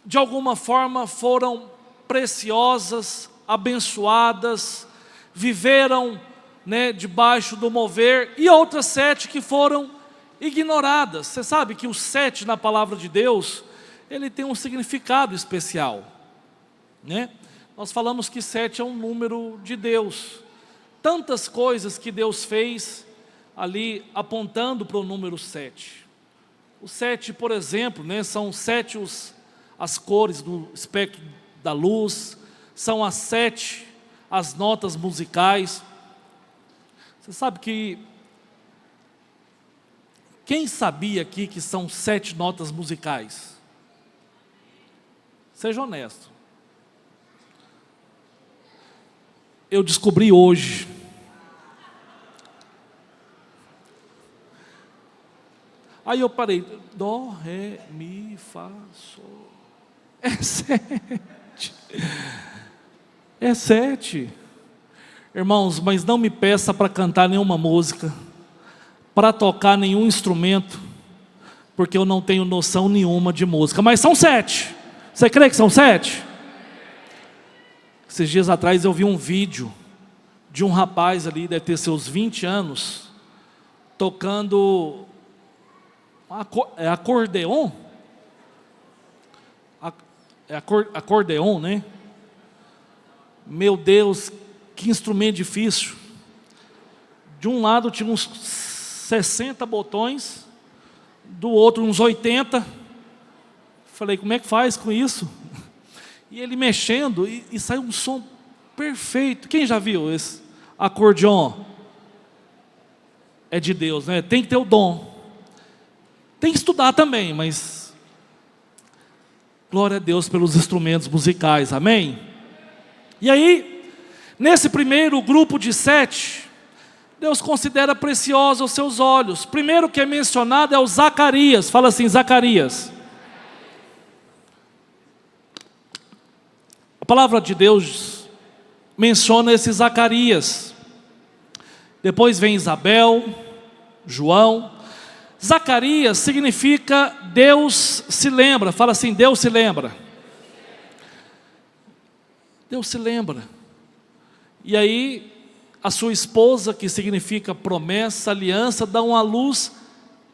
de alguma forma foram preciosas, abençoadas, viveram, né, debaixo do mover, e outras 7 que foram ignoradas. Você sabe que o 7 na palavra de Deus, ele tem um significado especial, né? Nós falamos que 7 é um número de Deus. Tantas coisas que Deus fez ali apontando para o número 7. O 7, por exemplo, né, são 7 as cores do espectro da luz, são as 7 as notas musicais. Você sabe que quem sabia aqui que são 7 notas musicais? Seja honesto. Eu descobri hoje. Aí eu parei. Dó, ré, mi, fá, sol. É 7. É 7. Irmãos, mas não me peça para cantar nenhuma música, para tocar nenhum instrumento, porque eu não tenho noção nenhuma de música. Mas são 7. Você crê que são 7? Esses dias atrás eu vi um vídeo de um rapaz ali, deve ter seus 20 anos, tocando acordeon? Acordeon, né? Meu Deus, que instrumento difícil. De um lado tinha uns 60 botões, do outro uns 80. Falei, como é que faz com isso? E ele mexendo, e saiu um som perfeito. Quem já viu esse acordeon? É de Deus, né? Tem que ter o dom. Tem que estudar também, mas glória a Deus pelos instrumentos musicais, amém? E aí, nesse primeiro grupo de 7, Deus considera precioso aos seus olhos. Primeiro que é mencionado é o Zacarias. Fala assim, Zacarias. A palavra de Deus menciona esse Zacarias. Depois vem Isabel, João. Zacarias significa Deus se lembra. Fala assim, Deus se lembra. Deus se lembra. E aí, a sua esposa, que significa promessa, aliança, dão à luz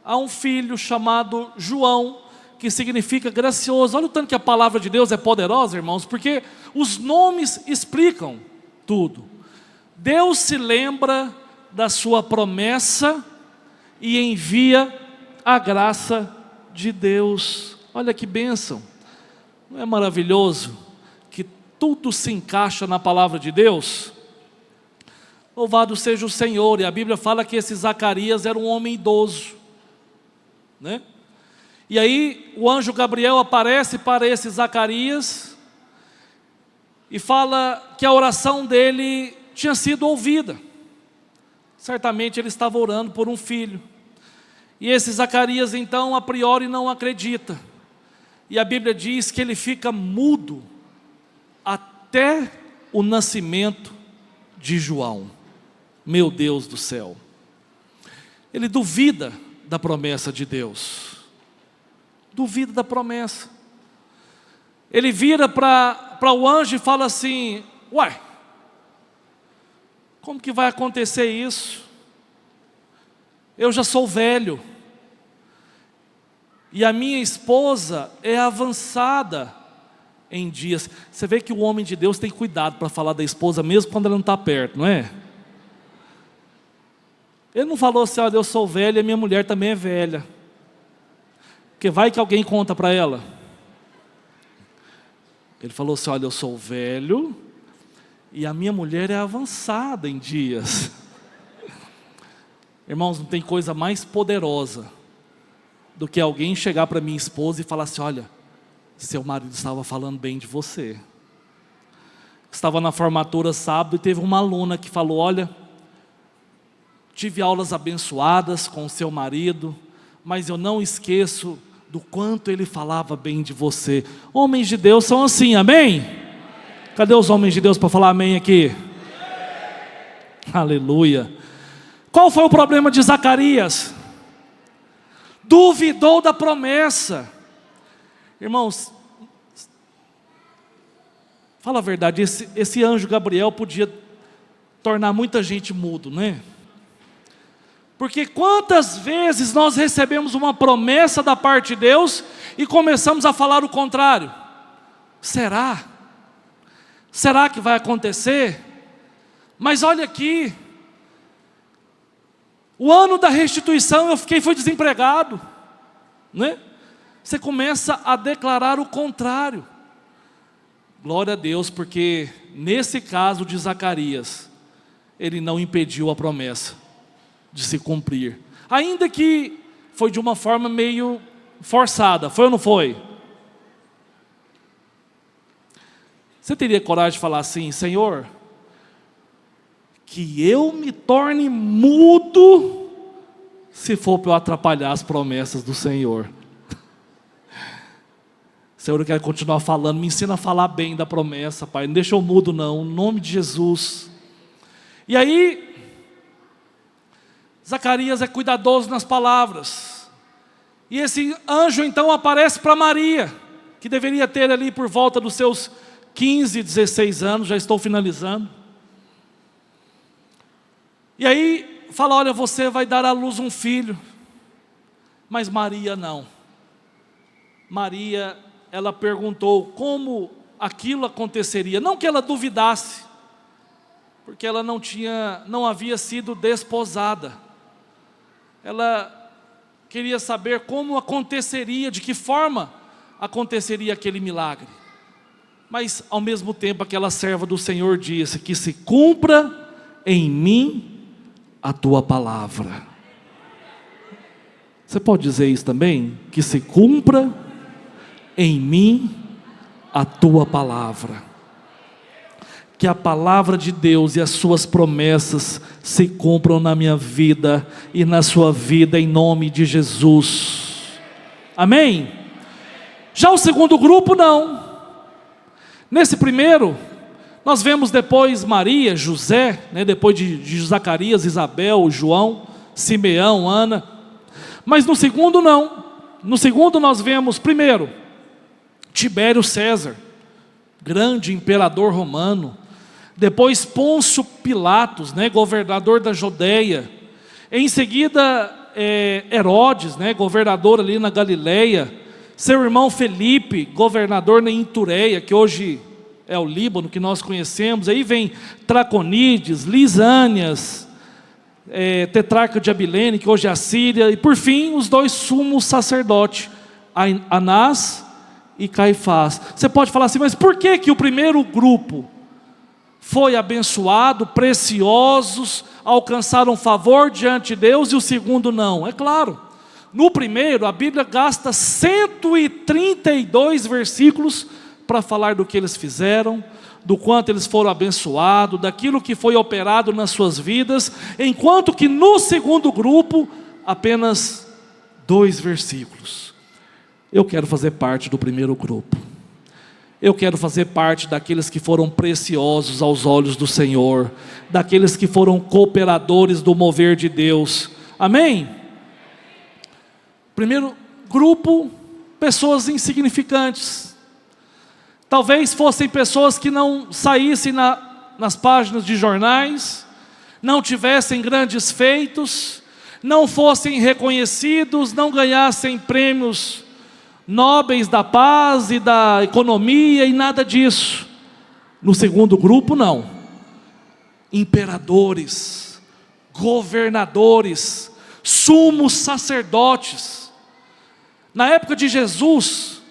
a um filho chamado João, que significa gracioso. Olha o tanto que a palavra de Deus é poderosa, irmãos, porque os nomes explicam tudo. Deus se lembra da sua promessa e envia a graça de Deus. Olha que bênção, não é maravilhoso que tudo se encaixa na palavra de Deus? Louvado seja o Senhor. E a Bíblia fala que esse Zacarias era um homem idoso, né? E aí o anjo Gabriel aparece para esse Zacarias e fala que a oração dele tinha sido ouvida. Certamente ele estava orando por um filho. E esse Zacarias então a priori não acredita. E a Bíblia diz que ele fica mudo até o nascimento de João. Meu Deus do céu. Ele duvida da promessa de Deus. Duvida da promessa. Ele vira para o anjo e fala assim: uai, como que vai acontecer isso? Eu já sou velho. E a minha esposa é avançada em dias. Você vê que o homem de Deus tem cuidado para falar da esposa, mesmo quando ela não está perto, não é? Ele não falou assim: olha, eu sou velho e a minha mulher também é velha. Porque vai que alguém conta para ela. Ele falou assim: olha, eu sou velho e a minha mulher é avançada em dias. Irmãos, não tem coisa mais poderosa do que alguém chegar para minha esposa e falar assim: olha, seu marido estava falando bem de você. Estava na formatura sábado e teve uma aluna que falou: olha, tive aulas abençoadas com o seu marido, mas eu não esqueço do quanto ele falava bem de você. Homens de Deus são assim, amém? Cadê os homens de Deus para falar amém aqui? Aleluia. Qual foi o problema de Zacarias? Duvidou da promessa. Irmãos, fala a verdade, esse anjo Gabriel podia tornar muita gente mudo, né? Porque quantas vezes nós recebemos uma promessa da parte de Deus e começamos a falar o contrário? Será? Será que vai acontecer? Mas olha aqui, o ano da restituição eu fui desempregado, né? Você começa a declarar o contrário. Glória a Deus, porque nesse caso de Zacarias, ele não impediu a promessa de se cumprir, ainda que foi de uma forma meio forçada. Foi ou não foi? Você teria coragem de falar assim: Senhor, que eu me torne mudo se for para eu atrapalhar as promessas do Senhor? Senhor, eu quero continuar falando, me ensina a falar bem da promessa, Pai, não deixa eu mudo não, em nome de Jesus. E aí Zacarias é cuidadoso nas palavras, e esse anjo então aparece para Maria, que deveria ter ali por volta dos seus 15, 16 anos, já estou finalizando. E aí fala: olha, você vai dar à luz um filho. Mas Maria não. Maria, ela perguntou como aquilo aconteceria, não que ela duvidasse, porque ela não havia sido desposada. Ela queria saber como aconteceria, de que forma aconteceria aquele milagre. Mas ao mesmo tempo aquela serva do Senhor disse: que se cumpra em mim a tua palavra. Você pode dizer isso também? Que se cumpra em mim a tua palavra. Que a palavra de Deus e as suas promessas se cumpram na minha vida e na sua vida, em nome de Jesus. Amém? Já o segundo grupo não. Nesse primeiro, nós vemos depois Maria, José, né, depois de Zacarias, Isabel, João, Simeão, Ana. Mas no segundo não. No segundo nós vemos primeiro Tibério César, grande imperador romano. Depois Pôncio Pilatos, né, governador da Judeia. Em seguida Herodes, né, governador ali na Galileia. Seu irmão Felipe, governador em Itureia, que hoje é o Líbano, que nós conhecemos. Aí vem Traconides, Lisânias, tetrarca de Abilene, que hoje é a Síria, e por fim os dois sumos sacerdotes, Anás e Caifás. Você pode falar assim, mas por que o primeiro grupo foi abençoado, preciosos, alcançaram favor diante de Deus, e o segundo não? É claro, no primeiro a Bíblia gasta 132 versículos para falar do que eles fizeram, do quanto eles foram abençoados, daquilo que foi operado nas suas vidas, enquanto que no segundo grupo, apenas 2 versículos. Eu quero fazer parte do primeiro grupo. Eu quero fazer parte daqueles que foram preciosos aos olhos do Senhor, daqueles que foram cooperadores do mover de Deus. Amém? Primeiro grupo, pessoas insignificantes. Talvez fossem pessoas que não saíssem nas páginas de jornais, não tivessem grandes feitos, não fossem reconhecidos, não ganhassem prêmios nobres da paz e da economia e nada disso. No segundo grupo não. Imperadores, governadores, sumos sacerdotes. Na época de Jesus,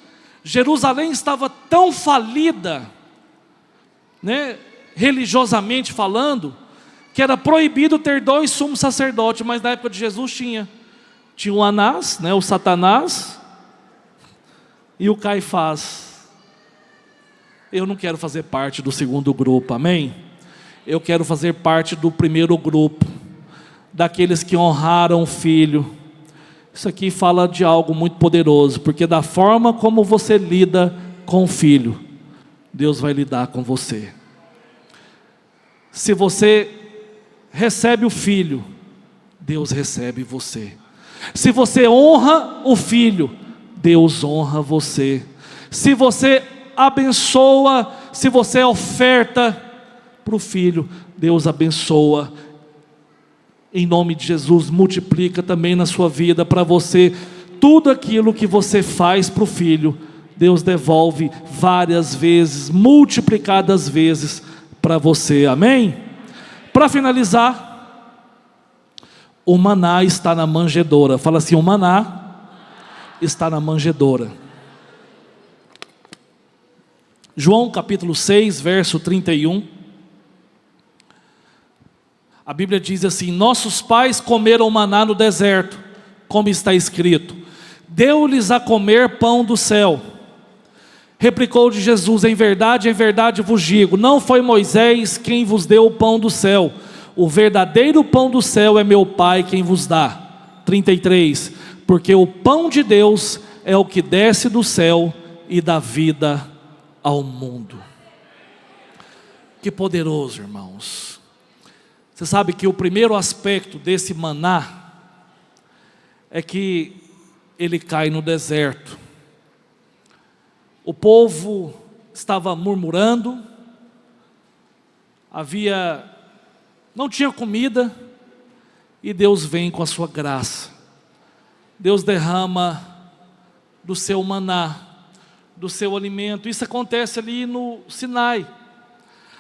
Jerusalém estava tão falida, religiosamente falando, que era proibido ter 2 sumos sacerdotes, mas na época de Jesus tinha o Anás, o Satanás, e o Caifás. Eu não quero fazer parte do segundo grupo, amém? Eu quero fazer parte do primeiro grupo, daqueles que honraram o Filho. Isso aqui fala de algo muito poderoso, porque da forma como você lida com o Filho, Deus vai lidar com você. Se você recebe o Filho, Deus recebe você. Se você honra o Filho, Deus honra você. Se você abençoa, se você oferta para o Filho, Deus abençoa. Em nome de Jesus, multiplica também na sua vida para você. Tudo aquilo que você faz para o Filho, Deus devolve várias vezes, multiplicadas vezes para você, amém? Para finalizar, o maná está na manjedoura. Fala assim, o maná está na manjedoura. João capítulo 6, verso 31. A Bíblia diz assim: nossos pais comeram maná no deserto, como está escrito, deu-lhes a comer pão do céu. Replicou-de Jesus: em verdade vos digo, não foi Moisés quem vos deu o pão do céu, o verdadeiro pão do céu é meu Pai quem vos dá. 33, porque o pão de Deus é o que desce do céu e dá vida ao mundo. Que poderoso, irmãos. Você sabe que o primeiro aspecto desse maná é que ele cai no deserto. O povo estava murmurando, não tinha comida, e Deus vem com a sua graça. Deus derrama do seu maná, do seu alimento. Isso acontece ali no Sinai.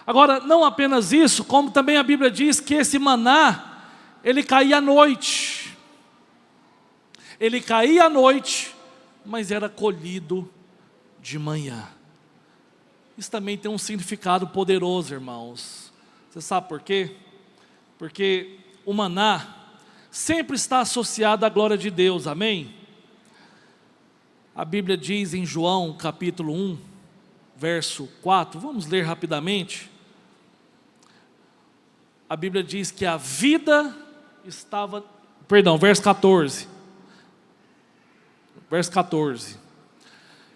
Agora, não apenas isso, como também a Bíblia diz que esse maná, ele caía à noite. Ele caía à noite, mas era colhido de manhã. Isso também tem um significado poderoso, irmãos. Você sabe por quê? Porque o maná sempre está associado à glória de Deus, amém? A Bíblia diz em João capítulo 1, verso 4, vamos ler rapidamente. A Bíblia diz que a vida estava, verso 14. Verso 14.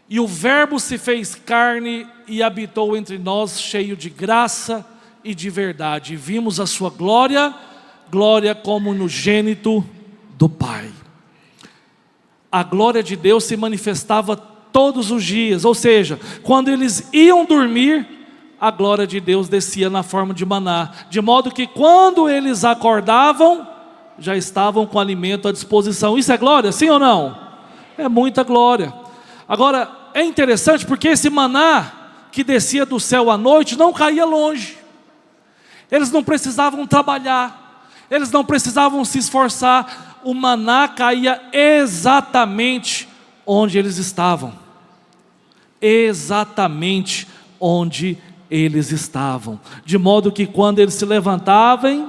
E o verbo se fez carne e habitou entre nós, cheio de graça e de verdade. E vimos a sua glória, glória como unigênito do Pai. A glória de Deus se manifestava todos os dias, ou seja, quando eles iam dormir, a glória de Deus descia na forma de maná, de modo que quando eles acordavam, já estavam com alimento à disposição. Isso é glória, sim ou não? É muita glória. Agora, é interessante porque esse maná que descia do céu à noite não caía longe. Eles não precisavam trabalhar, Eles não precisavam se esforçar, o maná caía exatamente onde eles estavam. Exatamente onde eles estavam. De modo que quando eles se levantassem,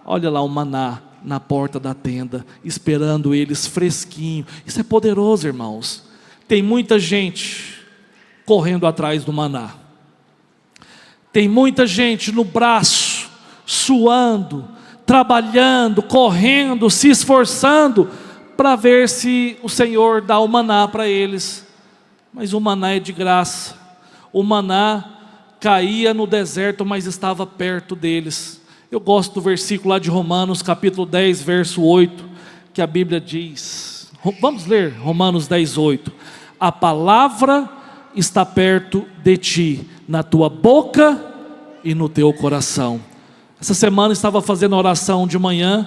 olha lá o maná na porta da tenda, esperando eles fresquinho. Isso é poderoso, irmãos. Tem muita gente correndo atrás do maná. Tem muita gente no braço, suando, trabalhando, correndo, se esforçando para ver se o Senhor dá o maná para eles. Mas o maná é de graça. O maná caía no deserto, mas estava perto deles. Eu gosto do versículo lá de Romanos, capítulo 10, verso 8, que a Bíblia diz, vamos ler Romanos 10, 8. A palavra está perto de ti, na tua boca e no teu coração. Essa semana estava fazendo oração de manhã,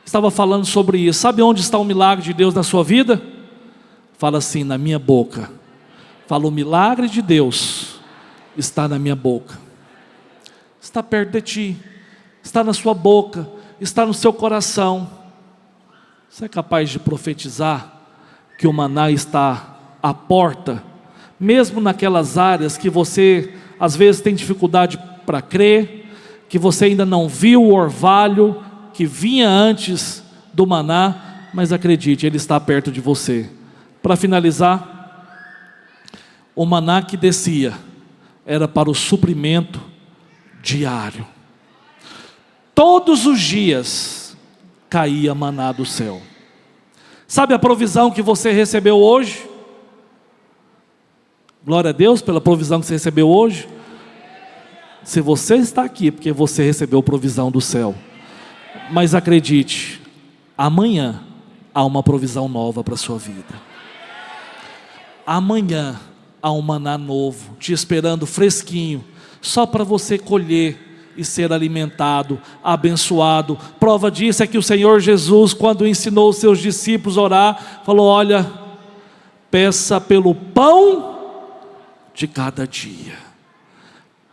estava falando sobre isso. Sabe onde está o milagre de Deus na sua vida? Fala assim, na minha boca. Fala, o milagre de Deus está na minha boca. Está perto de ti, está na sua boca, está no seu coração. Você é capaz de profetizar que o maná está à porta, mesmo naquelas áreas que você às vezes tem dificuldade para crer, que você ainda não viu o orvalho que vinha antes do maná, mas acredite, ele está perto de você. Para finalizar, o maná que descia era para o suprimento diário. Todos os dias caía maná do céu. Sabe a provisão que você recebeu hoje? Glória a Deus pela provisão que você recebeu hoje. Se você está aqui, porque você recebeu provisão do céu. Mas acredite, amanhã há uma provisão nova para a sua vida. Amanhã há um maná novo, te esperando fresquinho, só para você colher e ser alimentado, abençoado. Prova disso é que o Senhor Jesus, quando ensinou os seus discípulos a orar, falou, olha, peça pelo pão de cada dia.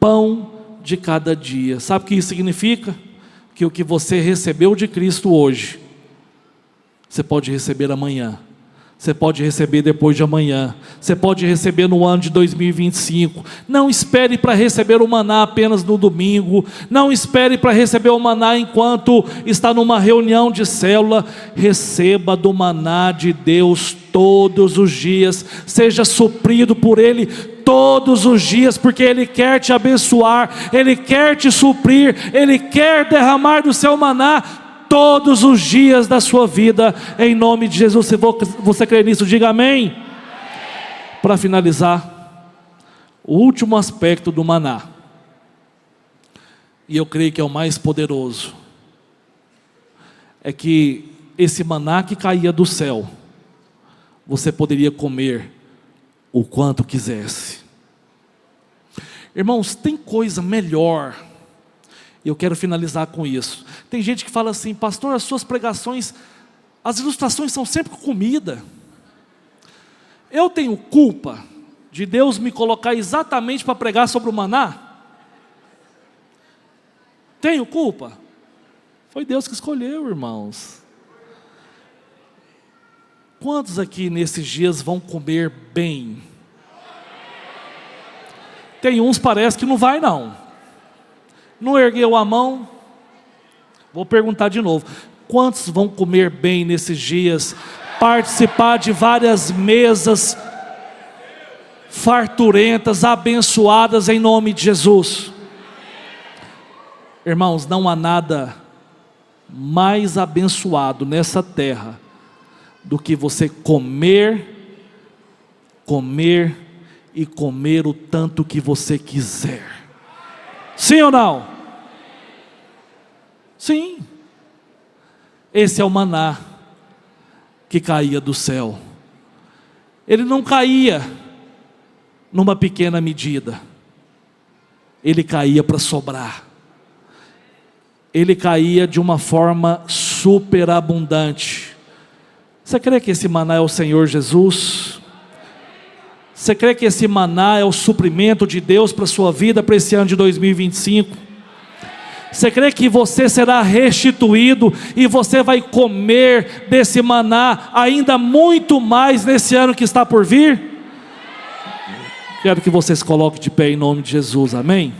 Pão de cada dia. Sabe o que isso significa? Que o que você recebeu de Cristo hoje, você pode receber amanhã. Você pode receber depois de amanhã. Você pode receber no ano de 2025. Não espere para receber o maná apenas no domingo. Não espere para receber o maná enquanto está numa reunião de célula. Receba do maná de Deus todos os dias. Seja suprido por Ele todos os dias, porque Ele quer te abençoar, Ele quer te suprir, Ele quer derramar do seu maná todos os dias da sua vida, em nome de Jesus. Se você crê nisso, diga amém. Para finalizar, o último aspecto do maná, e eu creio que é o mais poderoso, é que esse maná que caía do céu, você poderia comer o quanto quisesse. Irmãos, tem coisa melhor. Eu quero finalizar com isso. Tem gente que fala assim, pastor, as suas pregações, as ilustrações são sempre com comida. Eu tenho culpa de Deus me colocar exatamente para pregar sobre o maná? Tenho culpa? Foi Deus que escolheu, irmãos. Quantos aqui nesses dias vão comer bem? Tem uns parece que não vai não. Não ergueu a mão? Vou perguntar de novo. Quantos vão comer bem nesses dias? Participar de várias mesas farturentas, abençoadas em nome de Jesus. Irmãos, não há nada mais abençoado nessa terra do que você comer e comer o tanto que você quiser. Sim ou não? Sim. Esse é o maná que caía do céu. Ele não caía numa pequena medida. Ele caía para sobrar. Ele caía de uma forma superabundante. Você crê que esse maná é o Senhor Jesus? Você crê que esse maná é o suprimento de Deus para a sua vida, para esse ano de 2025? Você crê que você será restituído e você vai comer desse maná ainda muito mais nesse ano que está por vir? Quero que vocês coloquem de pé em nome de Jesus, amém?